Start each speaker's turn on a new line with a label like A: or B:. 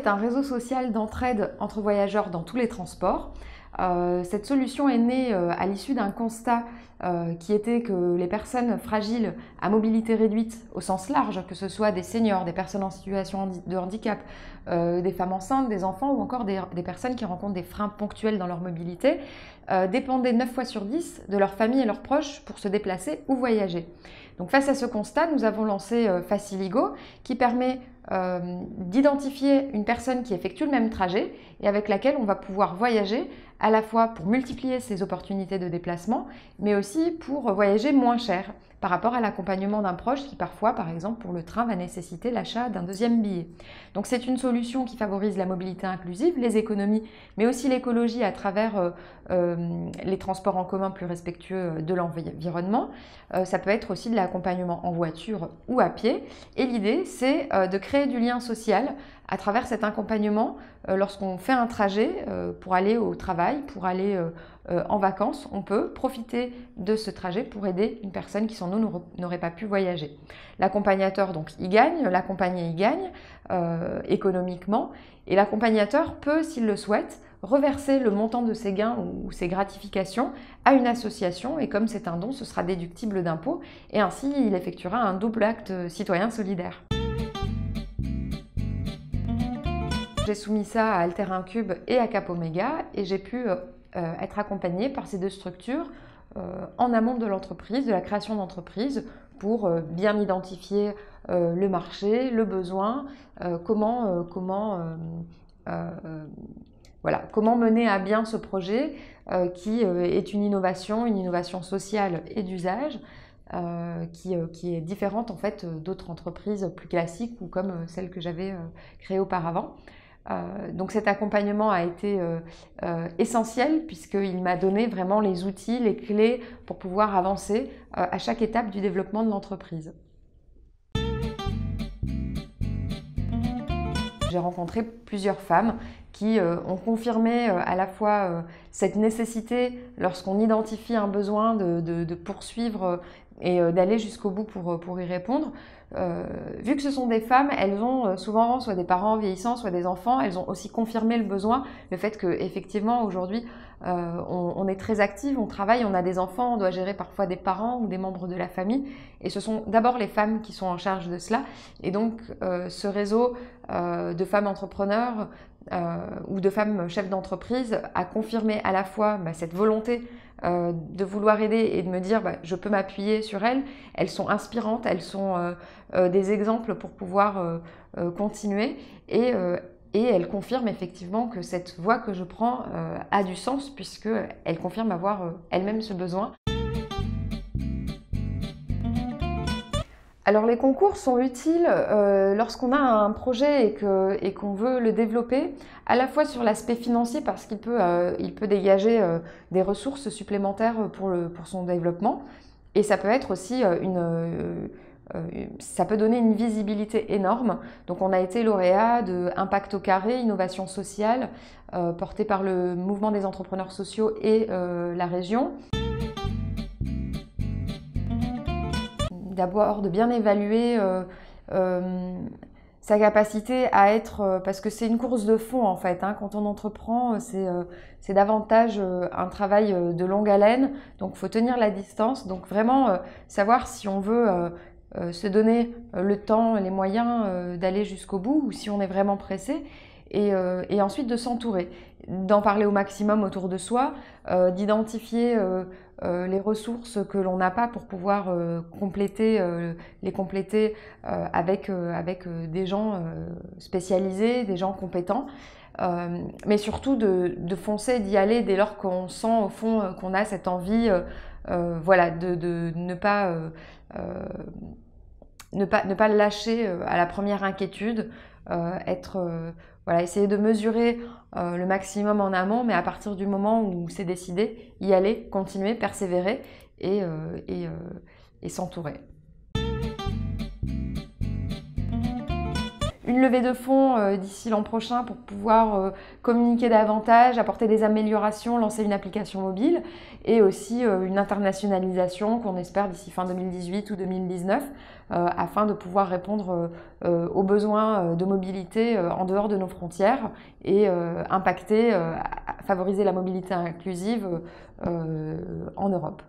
A: est un réseau social d'entraide entre voyageurs dans tous les transports. Cette solution est née à l'issue d'un constat qui était que les personnes fragiles à mobilité réduite au sens large, que ce soit des seniors, des personnes en situation de handicap, des femmes enceintes, des enfants ou encore des personnes qui rencontrent des freins ponctuels dans leur mobilité, dépendaient 9 fois sur 10 de leur famille et leurs proches pour se déplacer ou voyager. Donc face à ce constat, nous avons lancé Faciligo qui permet d'identifier une personne qui effectue le même trajet et avec laquelle on va pouvoir voyager à la fois pour multiplier ses opportunités de déplacement, mais aussi pour voyager moins cher par rapport à l'accompagnement d'un proche qui parfois, par exemple pour le train, va nécessiter l'achat d'un deuxième billet. Donc c'est une solution qui favorise la mobilité inclusive, les économies, mais aussi l'écologie à travers les transports en commun plus respectueux de l'environnement. Ça peut être aussi de l'accompagnement en voiture ou à pied. Et l'idée, c'est de créer du lien social à travers cet accompagnement lorsqu'on fait un trajet pour aller au travail, pour aller en vacances, on peut profiter de ce trajet pour aider une personne qui sans nous n'aurait pas pu voyager. L'accompagnateur, donc, il gagne, l'accompagné, il gagne économiquement, et l'accompagnateur peut, s'il le souhaite, reverser le montant de ses gains ou ses gratifications à une association, et comme c'est un don, ce sera déductible d'impôt, et ainsi il effectuera un double acte citoyen solidaire. J'ai soumis ça à Alter Incube et à Cap Omega et j'ai pu être accompagnée par ces deux structures en amont de l'entreprise, de la création d'entreprise, pour bien identifier le marché, le besoin, comment mener à bien ce projet qui est une innovation sociale et d'usage, qui est différente en fait d'autres entreprises plus classiques ou comme celle que j'avais créée auparavant. Donc cet accompagnement a été essentiel puisqu'il m'a donné vraiment les outils, les clés pour pouvoir avancer à chaque étape du développement de l'entreprise. J'ai rencontré plusieurs femmes qui ont confirmé à la fois cette nécessité, lorsqu'on identifie un besoin, de poursuivre et d'aller jusqu'au bout pour y répondre. Vu que ce sont des femmes, elles ont souvent soit des parents vieillissants, soit des enfants, elles ont aussi confirmé le besoin, le fait qu'effectivement aujourd'hui on est très active, on travaille, on a des enfants, on doit gérer parfois des parents ou des membres de la famille et ce sont d'abord les femmes qui sont en charge de cela et donc ce réseau de femmes entrepreneurs ou de femmes chefs d'entreprise a confirmé à la fois cette volonté de vouloir aider et de me dire je peux m'appuyer sur elles. Elles sont inspirantes, elles sont des exemples pour pouvoir continuer et elles confirment effectivement que cette voie que je prends a du sens puisqu'elles confirment avoir elles-mêmes ce besoin. Alors les concours sont utiles lorsqu'on a un projet et qu'on veut le développer, à la fois sur l'aspect financier parce qu'il peut dégager des ressources supplémentaires pour son développement et ça peut être aussi ça peut donner une visibilité énorme. Donc on a été lauréat de Impact au carré, innovation sociale, porté par le mouvement des entrepreneurs sociaux et la région. D'abord de bien évaluer sa capacité à être, parce que c'est une course de fond en fait, hein, quand on entreprend, c'est davantage un travail de longue haleine, donc il faut tenir la distance, donc vraiment savoir si on veut se donner le temps, les moyens d'aller jusqu'au bout ou si on est vraiment pressé. Et ensuite de s'entourer, d'en parler au maximum autour de soi, d'identifier les ressources que l'on n'a pas pour pouvoir les compléter avec des gens spécialisés, des gens compétents, mais surtout de foncer, d'y aller dès lors qu'on sent au fond qu'on a cette envie de ne pas lâcher à la première inquiétude, essayer de mesurer le maximum en amont, mais à partir du moment où c'est décidé, y aller, continuer, persévérer et s'entourer. une levée de fonds d'ici l'an prochain pour pouvoir communiquer davantage, apporter des améliorations, lancer une application mobile et aussi une internationalisation qu'on espère d'ici fin 2018 ou 2019 afin de pouvoir répondre aux besoins de mobilité en dehors de nos frontières et impacter, favoriser la mobilité inclusive en Europe.